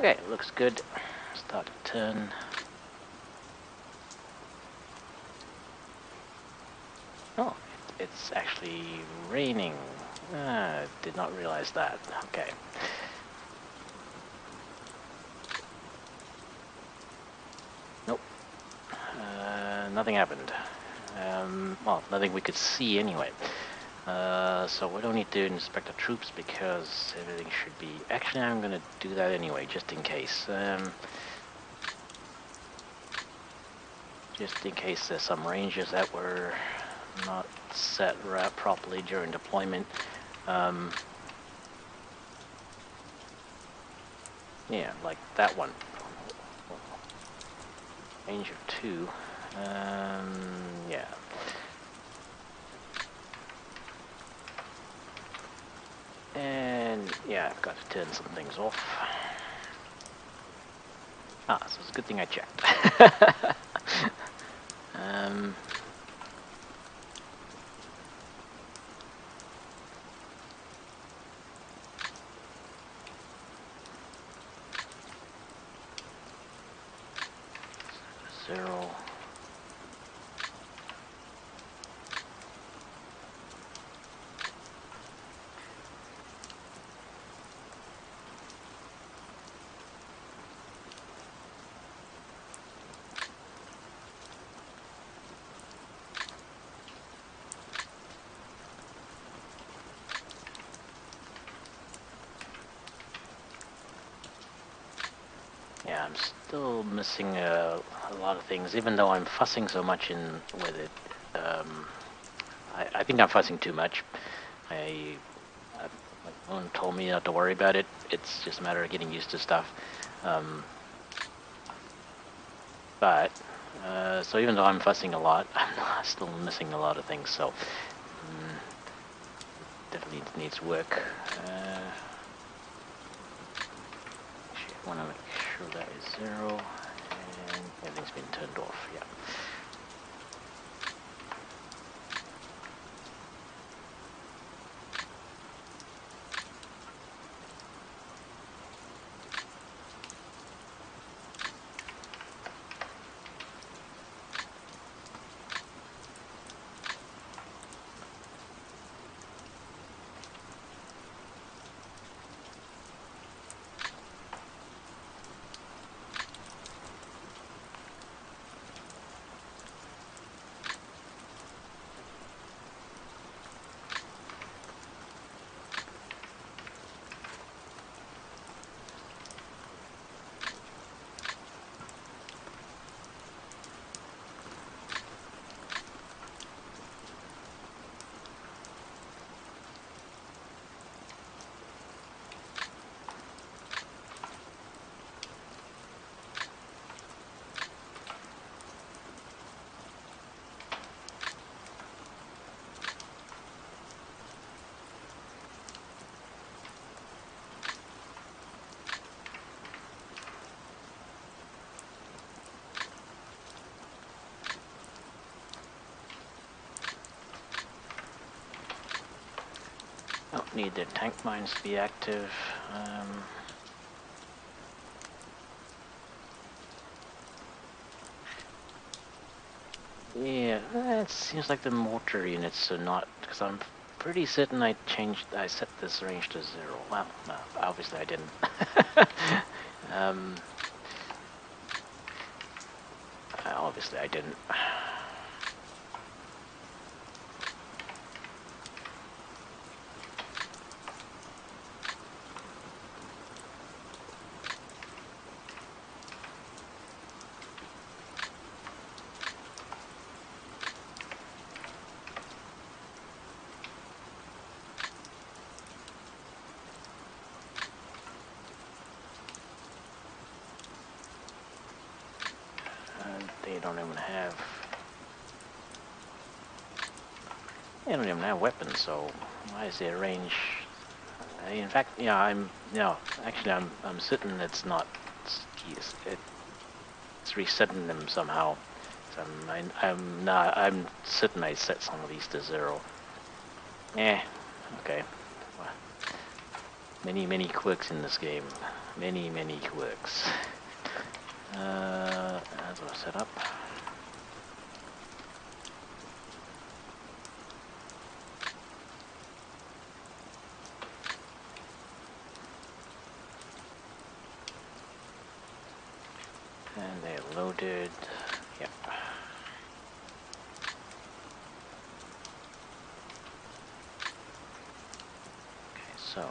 Okay, looks good. Start to turn. Oh, it's actually raining. Did not realize that. Okay. Nope. Nothing happened. Well, nothing we could see anyway. So we don't need to inspect the troops because everything should be... Actually, I'm gonna do that anyway, just in case. Just in case there's some ranges that were not set properly during deployment. Yeah, like that one. Range of 2. Yeah. And yeah, I've got to turn some things off. Ah, so it's a good thing I checked. Zero. Yeah, I'm still missing a lot of things, even though I'm fussing so much with it. I think I'm fussing too much. My phone told me not to worry about it. It's just a matter of getting used to stuff. So even though I'm fussing a lot, I'm still missing a lot of things. So definitely needs work. Actually, I want to make sure that is 0 and everything's been turned off. Yeah. Don't need the tank mines to be active. Yeah, it seems like the mortar units are not, because I'm pretty certain I set this range to 0. Well, no, obviously I didn't. Obviously I didn't. They don't even have... They don't even have weapons, so why is their range... In fact, yeah, actually I'm certain it's not skis. It's resetting them somehow. So I'm certain I set some of these to 0. Okay. Many quirks in this game. Many quirks. As I set up. And they're loaded. Yep. Okay, so.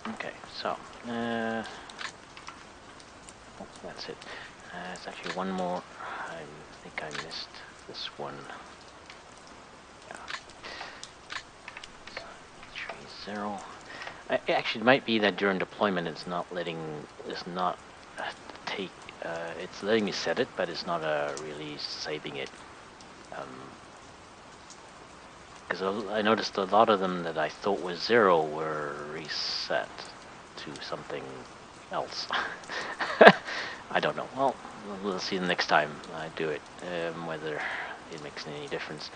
Okay, so. Oh, that's it. There's actually one more. I think I missed this one. Yeah. 3-0. Actually, it might be that during deployment it's not take, it's letting me set it, but it's not really saving it. Because I noticed a lot of them that I thought was 0 were reset to something else. I don't know. Well, we'll see the next time I do it, whether it makes any difference.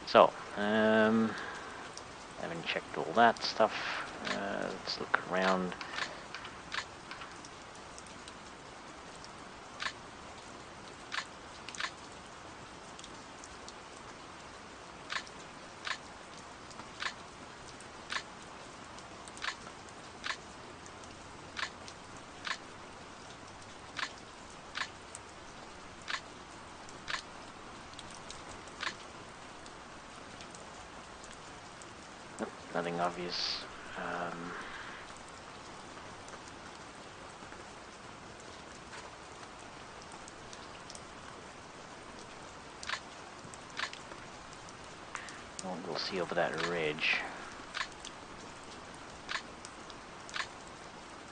So, haven't checked all that stuff. Let's look around. Nope, nothing obvious. We'll see over that ridge.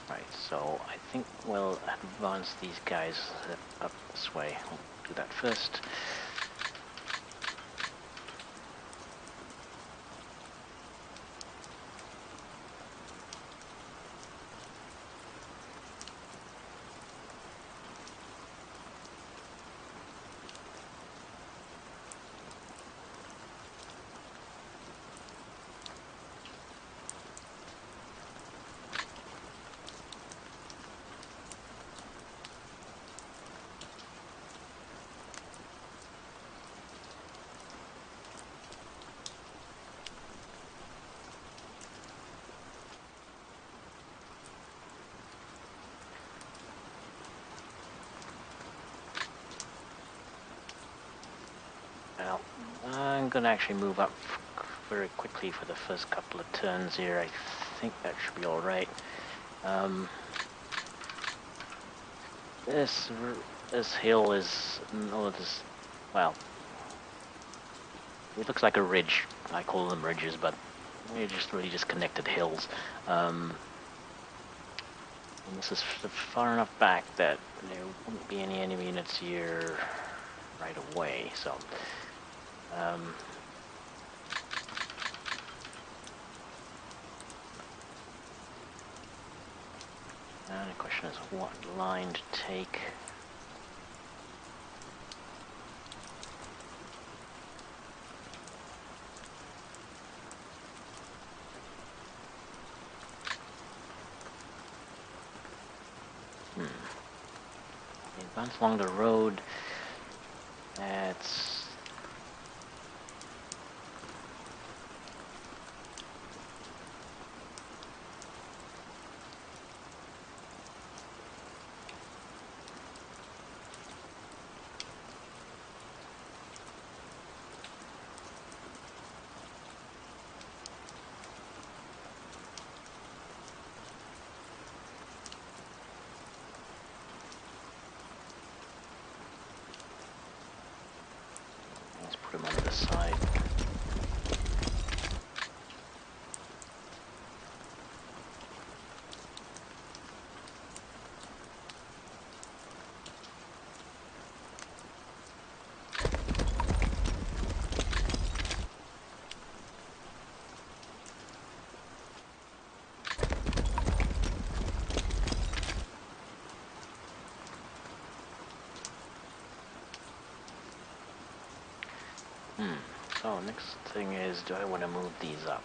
Right, so I think we'll advance these guys up this way. I'll do that first. Well, I'm gonna actually move up very quickly for the first couple of turns here. I think that should be alright. This hill is, well, it looks like a ridge. I call them ridges, but they're just really just connected hills. And this is far enough back that there wouldn't be any enemy units here right away, so and the question is what line to take. Advance along the road. That's let's put him on the side. So next thing is, do I want to move these up?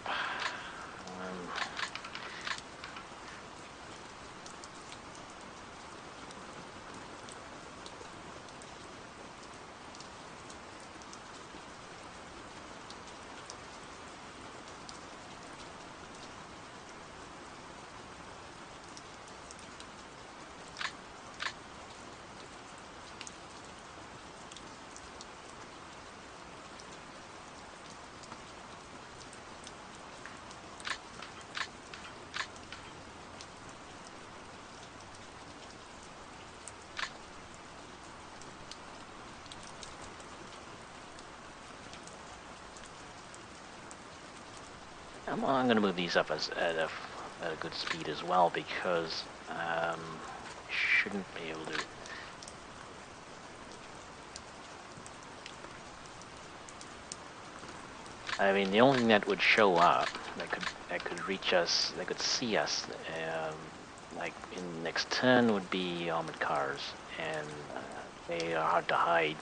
I'm going to move these up at a good speed as well, because shouldn't be able to. I mean, the only thing that would show up that could reach us, that could see us, like in the next turn, would be armored cars, and they are hard to hide.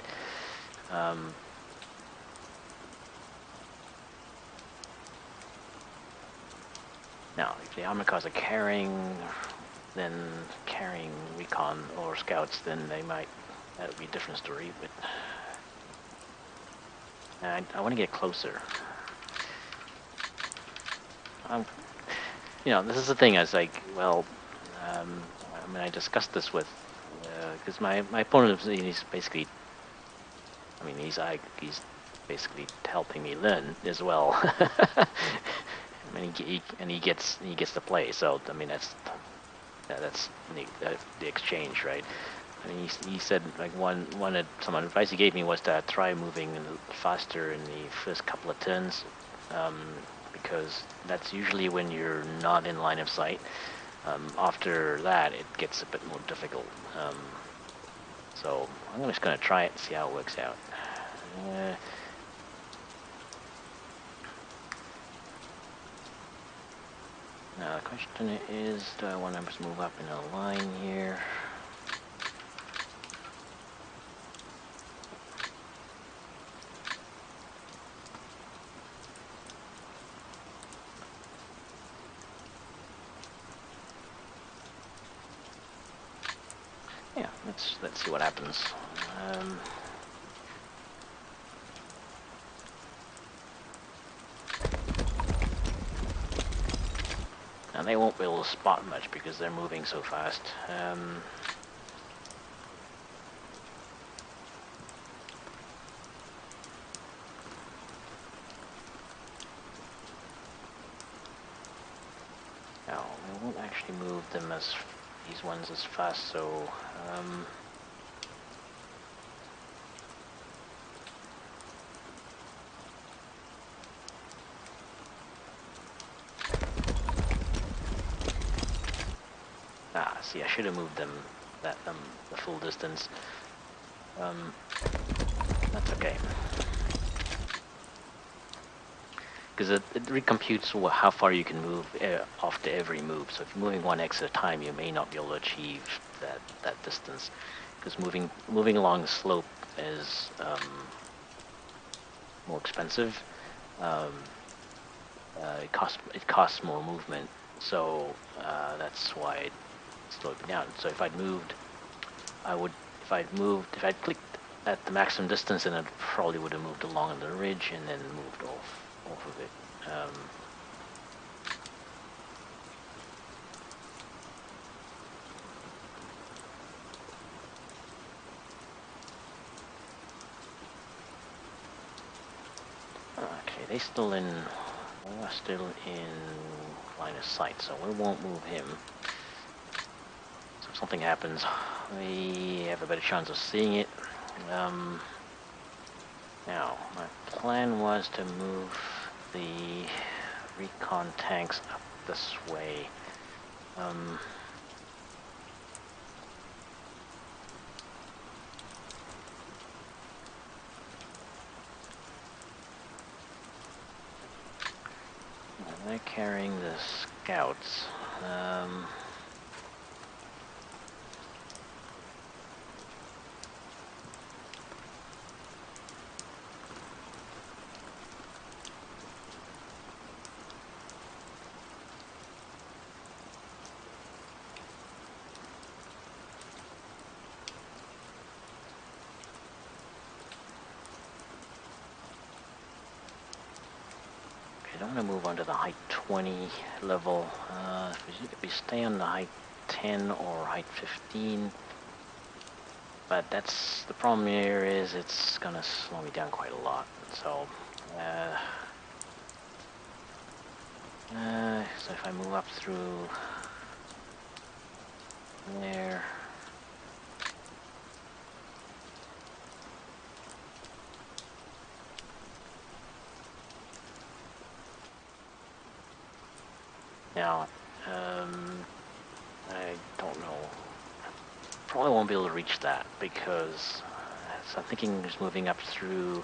Now, if the armored cars are carrying recon or scouts, then that would be a different story. But I want to get closer. This is the thing. I was like, well, I mean, I discussed this with, because my opponent, he's basically, I mean, he's basically helping me learn as well. I mean, he gets to play. So I mean, that's the exchange, right? I mean, he said, like, some advice he gave me was to try moving faster in the first couple of turns, because that's usually when you're not in line of sight. After that, it gets a bit more difficult. So I'm just going to try it and see how it works out. Now the question is, do I want to just move up in a line here? Yeah, let's see what happens. And they won't be able to spot much because they're moving so fast. Now, I won't actually move them these ones as fast, so see, I should have moved them the full distance. That's okay. Because it recomputes how far you can move after every move. So if you're moving 1x at a time, you may not be able to achieve that distance. Because moving along the slope is more expensive. It costs more movement, so that's why it slowed me down. So if I'd moved, if I'd clicked at the maximum distance, then it probably would have moved along the ridge and then moved off of it. Okay, they are still in line of sight, so we won't move him. So if something happens, we have a better chance of seeing it. Now, my plan was to move the recon tanks up this way. They're carrying the scouts. don't want to move onto the height 20 level. If we stay on the height 10 or height 15, but that's the problem here is it's gonna slow me down quite a lot. So, so if I move up through there. Now, I don't know. Probably won't be able to reach that because so I'm thinking just moving up through.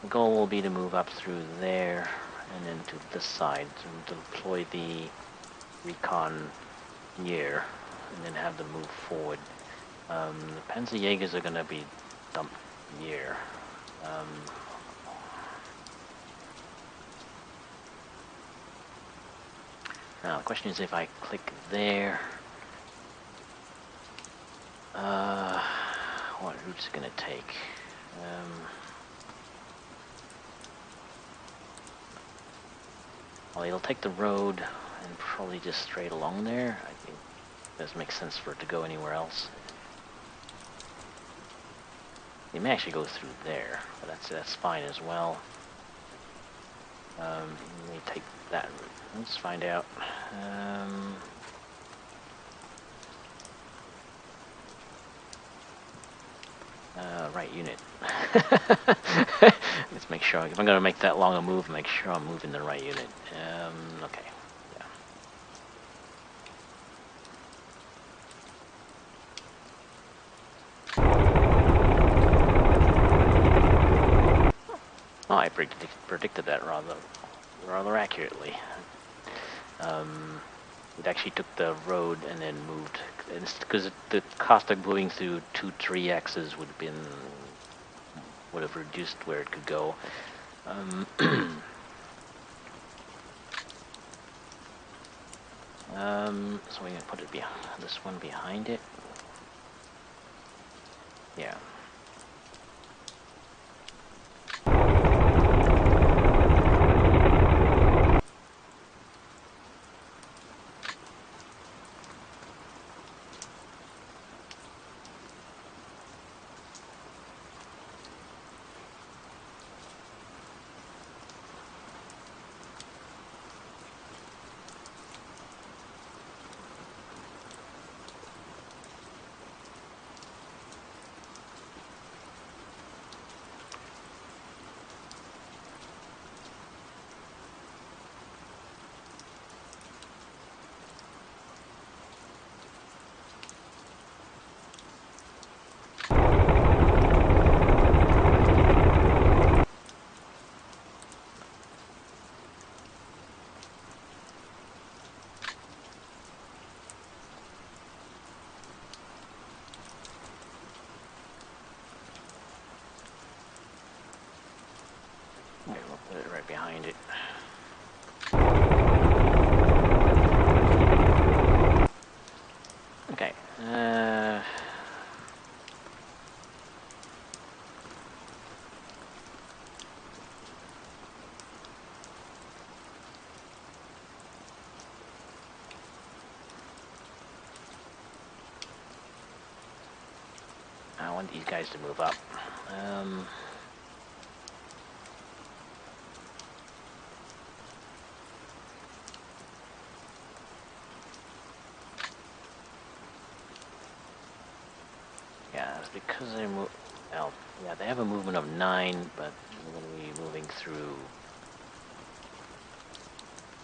The goal will be to move up through there and then to this side to deploy the Recon here and then have them move forward. The Panzerjägers are going to be dumped here. Now the question is if I click there, what route's it going to take? Well, it'll take the road and probably just straight along there. I think it doesn't make sense for it to go anywhere else. It may actually go through there, but that's fine as well. Let me take that route. Let's find out. Right unit. Let's make sure, if I'm going to make that long a move, make sure I'm moving the right unit. Okay. Oh, I predicted that rather accurately. It actually took the road and then moved, because the cost of moving through 2-3 X's would have reduced where it could go. So we're gonna put it this one behind it. Yeah. Okay, we'll put it right behind it. Okay. I want these guys to move up. Yeah, it's because they move. Well, yeah, they have a movement of 9, but we're going to be moving through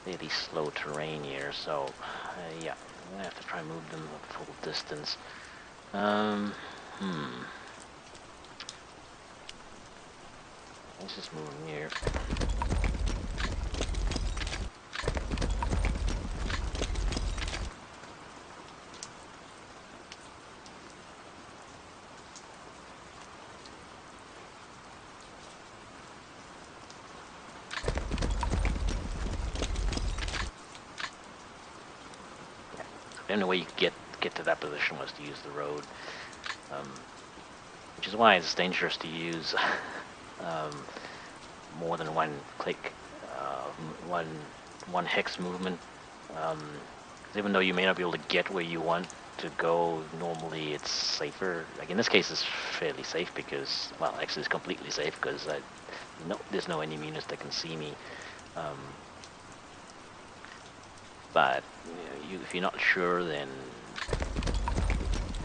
really slow terrain here. So, yeah, I'm gonna have to try and move them a full distance. Let's just move them here. The only way you could get to that position was to use the road, which is why it's dangerous to use more than one click one hex movement. 'Cause even though you may not be able to get where you want to go, normally it's safer. Like in this case, it's fairly safe because, well, actually it's completely safe because there's no enemy units that can see me. But if you're not sure, then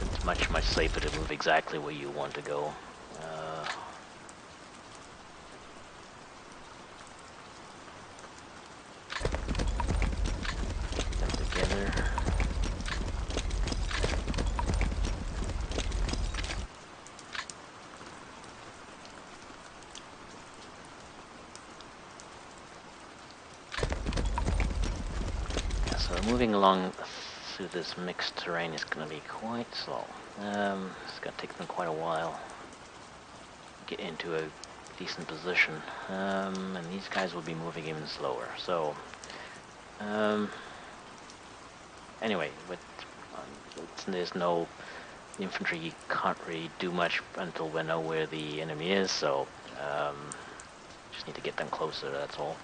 it's much safer to move exactly where you want to go. Them together. Yeah, so moving along through this mixed terrain is going to be quite slow. It's going to take them quite a while to get into a decent position, and these guys will be moving even slower. So, anyway, there's no infantry, you can't really do much until we know where the enemy is. So, just need to get them closer. That's all.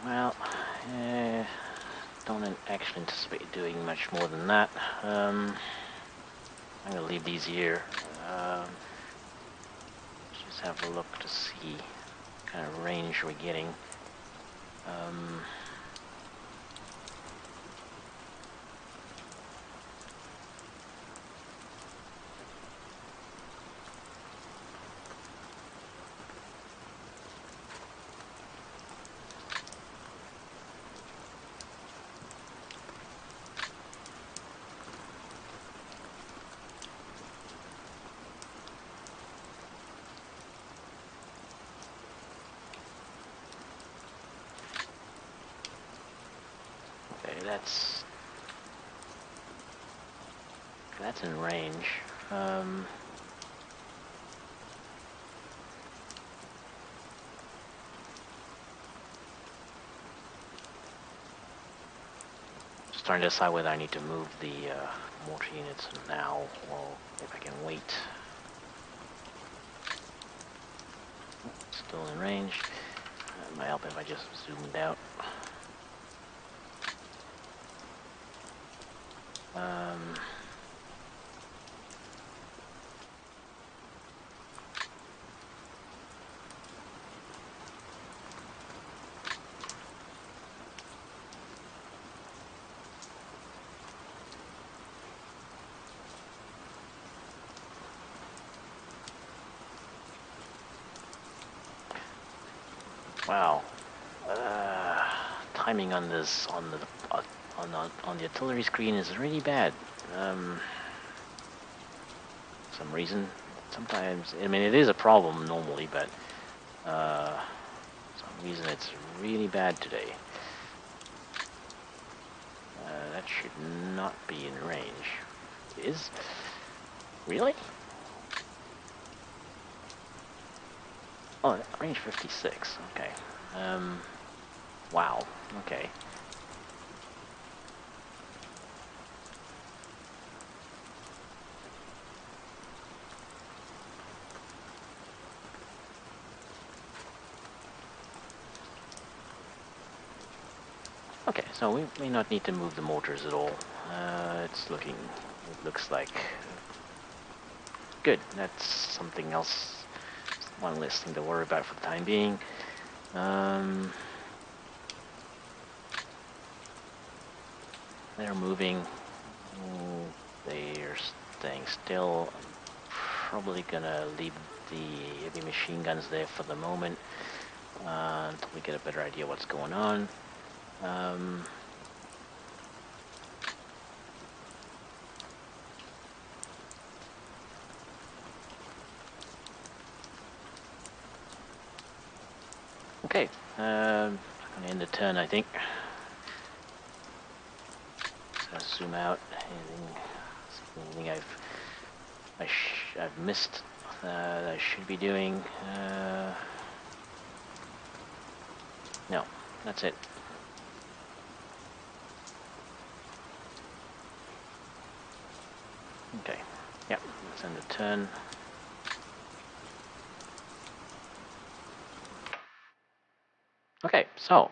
Well, don't actually anticipate doing much more than that. I'm going to leave these here. Just have a look to see what kind of range we're getting. Okay, that's in range. Just trying to decide whether I need to move the mortar units now or if I can wait. Still in range. It might help if I just zoomed out. Wow. Timing on this on the artillery screen is really bad. Some reason. Sometimes, I mean, it is a problem normally, but some reason it's really bad today. That should not be in range. It is? Really? Oh, range 56. Okay. Wow. Okay. Okay, so we may not need to move the mortars at all. It looks like good. That's something else, one less thing to worry about for the time being. They're moving. They're staying still. I'm probably gonna leave the heavy machine guns there for the moment, until we get a better idea what's going on. Okay, I'm gonna end the turn, I think. Just zoom out. Anything I've missed that I should be doing? No, that's it. Okay, yep, let's end the turn. Okay, so